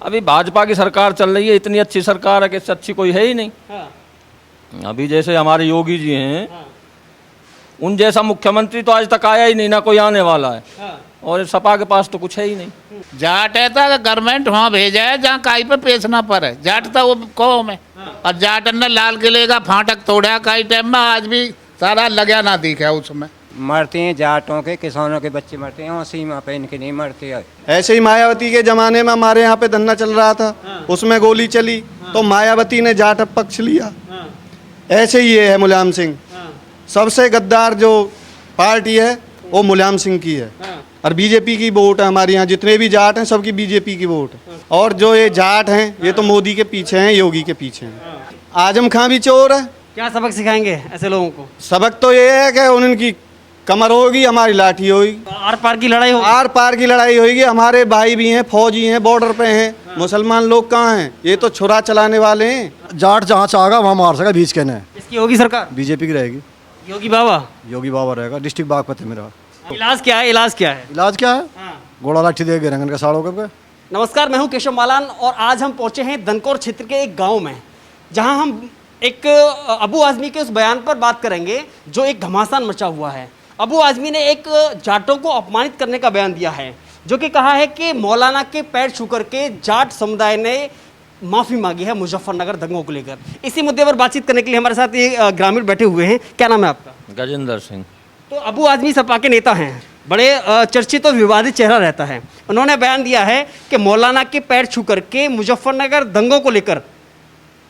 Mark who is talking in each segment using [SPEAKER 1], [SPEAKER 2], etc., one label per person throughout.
[SPEAKER 1] अभी भाजपा की सरकार चल रही है, इतनी अच्छी सरकार है कि इससे अच्छी कोई है ही नहीं।
[SPEAKER 2] हाँ।
[SPEAKER 1] अभी जैसे हमारे योगी जी हैं, उन जैसा मुख्यमंत्री तो आज तक आया ही नहीं, ना कोई आने वाला है।
[SPEAKER 2] हाँ।
[SPEAKER 1] और सपा के पास तो कुछ है ही नहीं।
[SPEAKER 3] जाट है तो गवर्नमेंट वहाँ भेजा है जहाँ काई पे पेशना पर है। जाट था वो कौम है। और जाट ने लाल किले का फाटक तोड़ा काई टाइम में, आज भी सारा लगा ना दिखा उसमें।
[SPEAKER 4] मरते हैं जाटों के, किसानों के बच्चे मरते हैं, और सीमा पे इनके नहीं मरते हैं।
[SPEAKER 5] ऐसे ही मायावती के जमाने में हमारे यहाँ पे धरना चल रहा था, उसमें गोली चली तो मायावती ने जाट पक्ष लिया। ऐसे ही ये है मुलायम सिंह, सबसे गद्दार जो पार्टी है वो मुलायम सिंह की है। और बीजेपी की वोट है हमारे यहाँ, जितने भी जाट हैं सबकी बीजेपी की वोट है। और जो ये जाट हैं ये तो मोदी के पीछे हैं, योगी के पीछे हैं। आजम खां भी चोर है।
[SPEAKER 2] क्या सबक सिखाएंगे ऐसे लोगों को?
[SPEAKER 5] सबक तो ये है कि उनकी कमर होगी, हमारी लाठी होगी,
[SPEAKER 2] आर पार की लड़ाई हो।
[SPEAKER 5] आर पार की लड़ाई होगी। हमारे भाई भी हैं, फौजी हैं, बॉर्डर पे हैं। मुसलमान लोग कहाँ हैं? ये तो छुरा चलाने वाले हैं।
[SPEAKER 6] जाट जहाँ चाहेगा वहाँ मार सका, बीच के ने।
[SPEAKER 2] इसकी होगी सरकार?
[SPEAKER 6] बीजेपी की रहेगी,
[SPEAKER 2] योगी बाबा।
[SPEAKER 6] योगी बाबा रहेगा। डिस्ट्रिक्ट बागपत है मेरा।
[SPEAKER 2] इलाज क्या है? इलाज क्या है?
[SPEAKER 6] इलाज क्या है? गोला लाठी दे रंगन का साड़ों के।
[SPEAKER 2] नमस्कार, मैं हूं केशव मालान और आज हम पहुंचे हैं दनकौर क्षेत्र के एक गांव में, जहां हम एक अबू आजमी के उस बयान पर बात करेंगे जो एक घमासान मचा हुआ है। अबू आजमी ने एक जाटों को अपमानित करने का बयान दिया है, जो कि कहा है कि मौलाना के पैर छू करके जाट समुदाय ने माफ़ी मांगी है मुजफ्फरनगर दंगों को लेकर। इसी मुद्दे पर बातचीत करने के लिए हमारे साथ ये ग्रामीण बैठे हुए हैं। क्या नाम है आपका?
[SPEAKER 1] गजेंद्र सिंह।
[SPEAKER 2] तो अबू आजमी सपा के नेता हैं, बड़े चर्चित और विवादित चेहरा रहता है। उन्होंने बयान दिया है कि मौलाना के पैर छू करके मुजफ्फरनगर दंगों को लेकर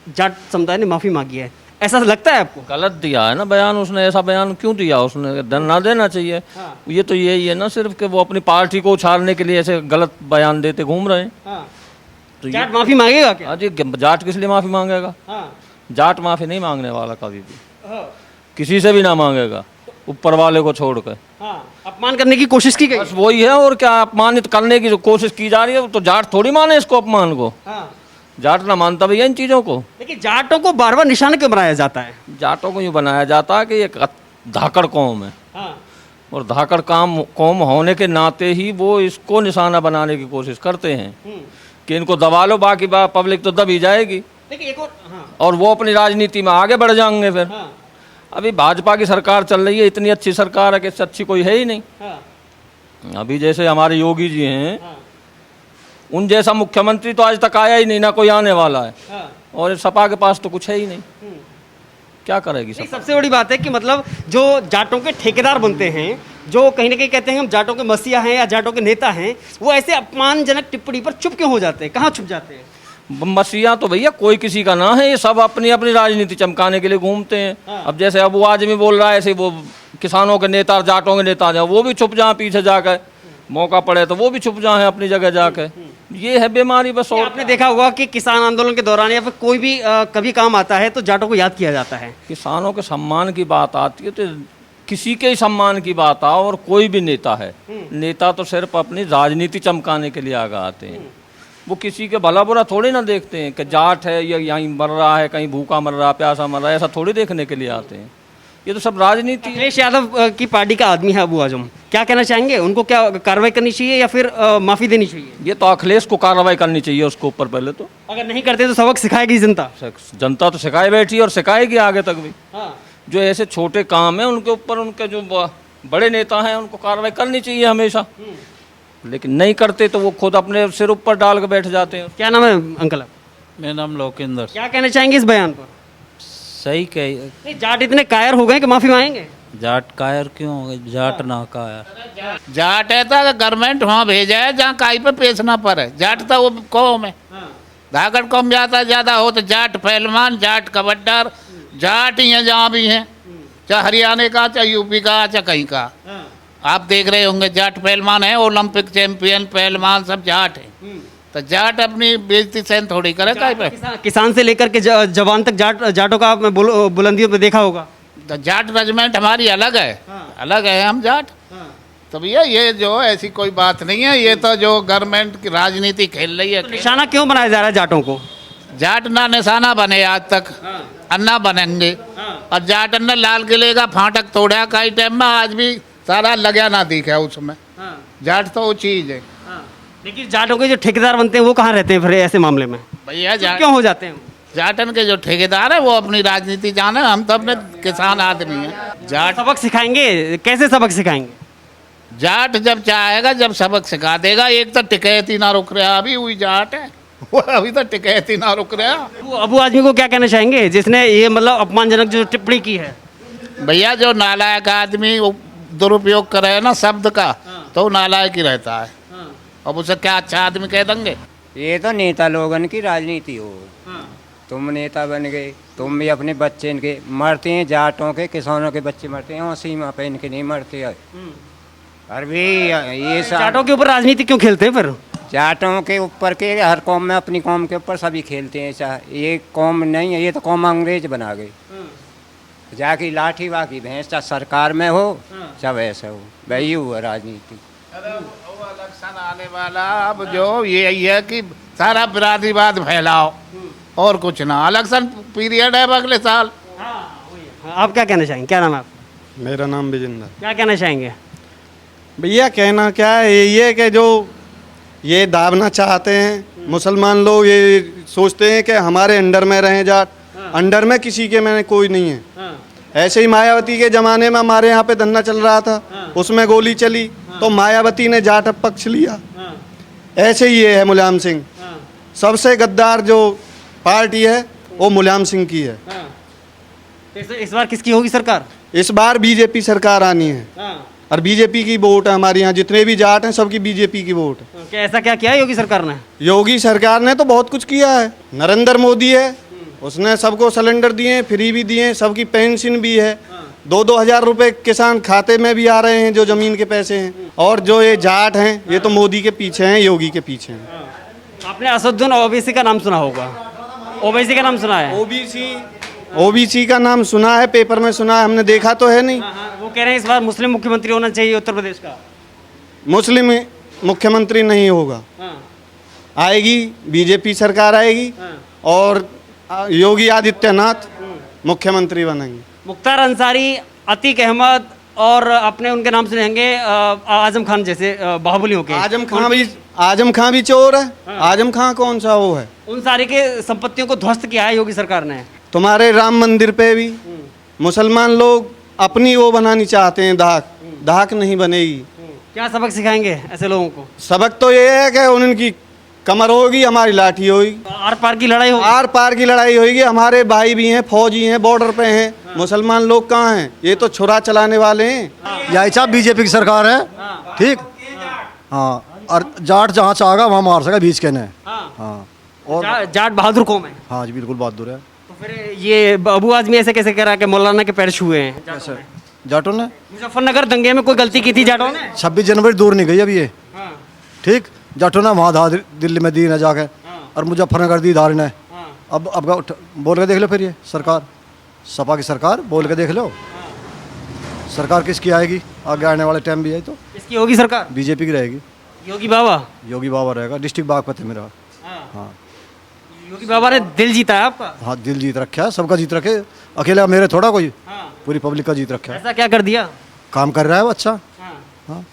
[SPEAKER 2] जाट समुदाय ने माफ़ी मांगी है। ऐसा लगता है आपको?
[SPEAKER 1] गलत दिया है ना बयान उसने। ऐसा बयान क्यों दिया उसने? ना देना चाहिए। ये तो यही है ना सिर्फ कि वो अपनी पार्टी को उछालने के लिए ऐसे गलत बयान देते घूम रहे हैं। तो
[SPEAKER 2] जाट माफ़ी मांगेगा क्या?
[SPEAKER 1] हाँ जी, जाट किस लिए माफ़ी मांगेगा? जाट माफ़ी नहीं मांगने वाला कभी भी, किसी से भी ना मांगेगा, ऊपर वाले को छोड़कर।
[SPEAKER 2] अपमान करने की कोशिश की गई।
[SPEAKER 1] बस वही है, और क्या अपमानित करने की जो कोशिश की जा रही है, तो जाट थोड़ी माने इसको अपमान को। जाट ना मानता भैया इन चीज़ों को।
[SPEAKER 2] लेकिन जाटों को बार बार निशाना क्यों बनाया जाता है?
[SPEAKER 1] जाटों को यूँ बनाया जाता है कि एक धाकड़ कौम है, और धाकड़ कौम होने के नाते ही वो इसको निशाना बनाने की कोशिश करते हैं कि इनको दबा लो, बाकी पब्लिक तो दबी जाएगी।
[SPEAKER 2] देखिए एक
[SPEAKER 1] और वो अपनी राजनीति में आगे बढ़ जाएंगे फिर। अभी भाजपा की सरकार चल रही है, इतनी अच्छी सरकार है कि इससे अच्छी कोई है ही नहीं। अभी जैसे हमारे योगी जी हैं, उन जैसा मुख्यमंत्री तो आज तक आया ही नहीं, ना कोई आने वाला है। और सपा के पास तो कुछ है ही नहीं। क्या करेगी सपा?
[SPEAKER 2] सबसे बड़ी बात है कि मतलब जो जाटों के ठेकेदार बनते हैं, जो कहीं ना कहीं कहते हैं हम जाटों के मसीहा हैं या जाटों के नेता हैं, वो ऐसे अपमानजनक टिप्पणी पर चुप क्यों हो जाते हैं? कहाँ छुप जाते हैं?
[SPEAKER 1] मसीहा तो भैया कोई किसी का ना है, ये सब अपनी अपनी राजनीति चमकाने के लिए घूमते हैं। अब जैसे अबू आजमी बोल रहा है, ऐसे वो किसानों के नेता, जाटों के नेता जाए, वो भी छुप जाए पीछे जाकर, मौका पड़े तो वो भी छुप जाए अपनी जगह जाकर। ये है बीमारी बस। और
[SPEAKER 2] आपने देखा होगा कि किसान आंदोलन के दौरान या फिर कोई भी कभी काम आता है तो जाटों को याद किया जाता है।
[SPEAKER 1] किसानों के सम्मान की बात आती है तो किसी के ही सम्मान की बात आओ, और कोई भी नेता है, नेता तो सिर्फ अपनी राजनीति चमकाने के लिए आगे आते हैं। वो किसी के भला बुरा थोड़ी ना देखते हैं कि जाट है या यहीं मर रहा है, कहीं भूखा मर रहा है, प्यासा मर रहा है, ऐसा थोड़ी देखने के लिए आते हैं। ये तो सब राजनीति है।
[SPEAKER 2] अखिलेश यादव की पार्टी का आदमी है अबू आजम, क्या कहना चाहेंगे? उनको क्या कार्रवाई करनी चाहिए या फिर माफ़ी देनी चाहिए?
[SPEAKER 1] ये तो अखिलेश को कार्रवाई करनी चाहिए उसके ऊपर पहले तो।
[SPEAKER 2] अगर नहीं करते तो सबक सिखाएगी जनता।
[SPEAKER 1] जनता तो सिखाए बैठी और सिखाएगी आगे तक भी। जो ऐसे छोटे काम हैं उनके ऊपर उनके जो बड़े नेता हैं उनको कार्रवाई करनी चाहिए हमेशा, लेकिन नहीं करते तो वो खुद अपने सिर ऊपर डाल के बैठ जाते हैं।
[SPEAKER 2] क्या नाम है अंकल आप?
[SPEAKER 3] मेरा नाम लोकेंद्र।
[SPEAKER 2] क्या कहना चाहेंगे इस बयान पर?
[SPEAKER 3] सही कही।
[SPEAKER 2] नहीं, जाट इतने कायर हो गए कि माफ़ी मांगेंगे?
[SPEAKER 3] जाट कायर क्यों हो गए? जाट ना कायर। जाट है तो गवर्नमेंट वहाँ भेजा है जहाँ काई पे पेशना पर है। जाट था वो कौम है। धाकड़ कौम ज़्यादा हो तो जाट पहलवान, जाट कबड्डर, जाट ही हैं जहाँ भी हैं, चाहे हरियाणा का, चाहे यूपी का, चाहे कहीं का। आप देख रहे होंगे जाट पहलवान है, ओलंपिक चैंपियन पहलवान सब जाट है। तो जाट अपनी बेइज्जती सहन थोड़ी करे काई पे।
[SPEAKER 2] किसान से लेकर के जवान तक जाटों का आपने बुलंदियों पे देखा होगा।
[SPEAKER 3] तो जाट रेजिमेंट हमारी अलग है। अलग है हम जाट। तो भैया ये जो ऐसी कोई बात नहीं है, ये तो जो गवर्नमेंट की राजनीति खेल रही है।
[SPEAKER 2] तो निशाना क्यों बनाया जा रहा है जाटों को?
[SPEAKER 3] जाट ना निशाना बने आज तक, अन्ना बनेंगे। और जाट ने लाल किले का फाटक तोड़ा काई टाइम में, आज भी सारा लगा ना दिखा उसमें। जाट तो वो चीज़ है।
[SPEAKER 2] लेकिन जाटों के जो ठेकेदार बनते हैं वो कहाँ रहते हैं फिर ऐसे मामले में?
[SPEAKER 3] भैया
[SPEAKER 2] क्यों हो जाते हैं?
[SPEAKER 3] जाटन के जो ठेकेदार है वो अपनी राजनीति जाने, हम तो अपने किसान आदमी हैं। जाट
[SPEAKER 2] सबक सिखाएंगे, कैसे सबक सिखाएंगे?
[SPEAKER 3] जाट जब चाहेगा जब सबक सिखा देगा। एक तो टिकैत ही ना रुक रहा, अभी हुई जाट है वो अभी तो टिकैत ही ना रुक रहा।
[SPEAKER 2] वो अबू आजमी को क्या कहना चाहेंगे जिसने ये मतलब अपमानजनक जो टिप्पणी की है?
[SPEAKER 3] भैया जो नालायक आदमी वो दुरुपयोग करे ना शब्द का, तो वो नालायक ही रहता है। अब उसे क्या अच्छा आदमी कह देंगे?
[SPEAKER 4] ये तो नेता लोगन की राजनीति हो। तुम नेता बन गए, तुम भी अपने बच्चे इनके मरते हैं, जाटों के किसानों के बच्चे मरते हैं, और सीमा पे इनके नहीं मरते हैं। और भी ये सब
[SPEAKER 2] जाटों के ऊपर राजनीति क्यों खेलते हैं फिर?
[SPEAKER 4] जाटों के ऊपर के हर कौम में अपनी कौम के ऊपर सभी खेलते हैं। चाहे ये कौम नहीं है, ये तो कौम अंग्रेज बना गई। जाकी लाठी वाकी भैंस, चाहे सरकार में हो चाहे वैसे हो, वही हुआ राजनीति।
[SPEAKER 3] इलेक्शन आने वाला अब जो ये है कि सारा बिरादरीवाद फैलाओ और कुछ ना। इलेक्शन पीरियड है अब अगले साल।
[SPEAKER 2] आप क्या कहना चाहेंगे? क्या नाम है आपका?
[SPEAKER 5] मेरा नाम विजेंद्र।
[SPEAKER 2] क्या कहना चाहेंगे?
[SPEAKER 5] भैया कहना क्या है, ये कि जो ये दाबना चाहते हैं मुसलमान लोग, ये सोचते हैं कि हमारे अंडर में रहें जाट। अंडर में किसी के मैंने कोई नहीं है। ऐसे ही मायावती के ज़माने में हमारे यहाँ पे धरना चल रहा था, उसमें गोली चली तो मायावती ने जाट पक्ष लिया। ऐसे ही ये है मुलायम सिंह। सबसे गद्दार जो पार्टी है वो मुलायम सिंह की है।
[SPEAKER 2] इस बार किसकी होगी सरकार?
[SPEAKER 5] इस बार बीजेपी सरकार आनी है और बीजेपी की वोट है। हमारे यहाँ जितने भी जाट हैं सबकी बीजेपी की वोट है।
[SPEAKER 2] क्या ऐसा क्या किया है योगी सरकार ने?
[SPEAKER 5] योगी सरकार ने तो बहुत कुछ किया है। नरेंद्र मोदी है, उसने सबको सिलेंडर दिए, फ्री भी दिए, सबकी पेंशन भी है। 2-2 हज़ार रुपए किसान खाते में भी आ रहे हैं जो जमीन के पैसे हैं। और जो ये जाट हैं ये तो मोदी के पीछे हैं, योगी के पीछे हैं।
[SPEAKER 2] आपने असदुद्दीन ओवैसी का नाम सुना होगा। ओवैसी का नाम सुना है?
[SPEAKER 5] ओबीसी का नाम सुना है, पेपर में सुना है, हमने देखा तो है नहीं।
[SPEAKER 2] वो कह रहे हैं इस बार मुस्लिम मुख्यमंत्री होना चाहिए उत्तर प्रदेश का।
[SPEAKER 5] मुस्लिम मुख्यमंत्री नहीं होगा, आएगी बीजेपी सरकार आएगी और योगी आदित्यनाथ मुख्यमंत्री बनेंगे।
[SPEAKER 2] मुख्तार अंसारी, अतीक अहमद और अपने उनके नाम सुनेंगे आजम खान जैसे बाहुबलियों के।
[SPEAKER 5] आजम खान भी चोर है। आजम खान कौन सा वो है?
[SPEAKER 2] उन सारी के संपत्तियों को ध्वस्त किया है योगी सरकार ने।
[SPEAKER 5] तुम्हारे राम मंदिर पे भी मुसलमान लोग अपनी वो बनानी चाहते हैं, दाहक नहीं बनेगी।
[SPEAKER 2] क्या सबक सिखाएंगे ऐसे लोगों को?
[SPEAKER 5] सबक तो ये है कि उनकी कमर होगी, हमारी लाठी होगी।
[SPEAKER 2] आर पार की लड़ाई होगी।
[SPEAKER 5] आर पार की लड़ाई होगी। हमारे भाई भी हैं, फौजी हैं, बॉर्डर पे हैं। मुसलमान लोग कहाँ हैं? ये तो छुरा चलाने वाले हैं।
[SPEAKER 6] यही साहब बीजेपी की सरकार है, ठीक। हाँ, और जाट जहाँ चाहेगा वहाँ मार सका बीच के ने। हाँ, और
[SPEAKER 2] जाट बहादुर कौम है।
[SPEAKER 6] हाँ जी, बिल्कुल बहादुर है।
[SPEAKER 2] तो फिर ये अबू आजमी ऐसे कैसे कह रहा है कि मौलाना के पैर छुए हैं?
[SPEAKER 6] कैसे जाटों ने
[SPEAKER 2] मुजफ्फरनगर दंगे में कोई गलती की थी जाटों ने?
[SPEAKER 6] 26 जनवरी दूर नहीं गई अभी ये, ठीक। जाटों ने वहाँ धा दिल्ली में दी ना जाके, और मुजफ्फरनगर दी धार ने। अब बोल के देख लो फिर ये सरकार, सपा की सरकार, बोल के देख लो सरकार किसकी आएगी आगे आने वाले टाइम भी है। तो
[SPEAKER 2] इसकी होगी सरकार?
[SPEAKER 6] बीजेपी की रहेगी।
[SPEAKER 2] योगी बाबा?
[SPEAKER 6] योगी बाबा रहेगा, डिस्ट्रिक्ट बागपत है मेरा। हाँ,
[SPEAKER 2] योगी बाबा ने दिल जीता है आपका?
[SPEAKER 6] हाँ, दिल जीत रखा है, सबका जीत रखे, अकेला मेरे थोड़ा कोई, पूरी पब्लिक का जीत रखा है।
[SPEAKER 2] ऐसा क्या कर दिया?
[SPEAKER 6] काम कर रहा है वो अच्छा। हाँ,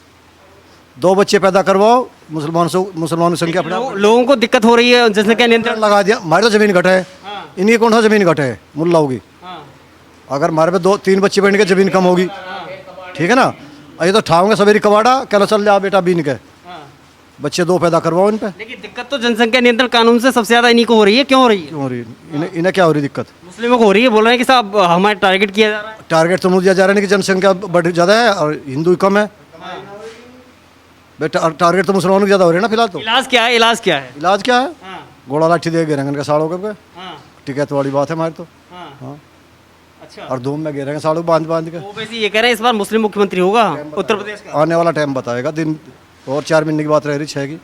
[SPEAKER 6] 2 बच्चे पैदा करवाओ, मुसलमानों की संख्या
[SPEAKER 2] लोगों को दिक्कत हो रही है, जिसने क्या नियंत्रण
[SPEAKER 6] लगा दिया। हमारे तो जमीन घटे है, इनकी कौन सा जमीन घटे है? मुल्ला होगी। अगर हमारे पे 2-3 बच्चे बैठ के जमीन कम होगी, ठीक है ना। ये तो ठाऊंगे सवेरी कबाड़ा, कहना चल जा बेटा बीन के, बच्चे 2 पैदा करवाओ इन पे।
[SPEAKER 2] लेकिन दिक्कत तो जनसंख्या नियंत्रण कानून से सबसे ज्यादा इन्हीं को हो रही है। क्यों हो रही है?
[SPEAKER 6] क्यों हो रही है? इन्हें क्या हो रही दिक्कत?
[SPEAKER 2] मुस्लिमों को हो रही है। बोल रहे हैं कि साहब हमारे टारगेट किया जा रहा है।
[SPEAKER 6] टारगेट तो मुझे दिया जा रहा है कि जनसंख्या बढ़ ज़्यादा है और हिंदू कम है। बेटा टारगेट तो मुसलमानों की ज़्यादा हो रही है ना फिलहाल। तो
[SPEAKER 2] इलाज क्या है? इलाज क्या है?
[SPEAKER 6] इलाज क्या है? घोड़ा लाठी दे घेरेंगे इनका साड़ों के, टिकैत वाली बात है हमारी तो। हाँ,
[SPEAKER 2] अच्छा।
[SPEAKER 6] और धूम में घेरेंगे साड़ों बांध के।
[SPEAKER 2] वो वैसे ये कह रहे हैं इस बार मुस्लिम मुख्यमंत्री होगा उत्तर प्रदेश का।
[SPEAKER 6] आने वाला टाइम बताएगा, दिन और 4 महीने की बात रह रही 6 की।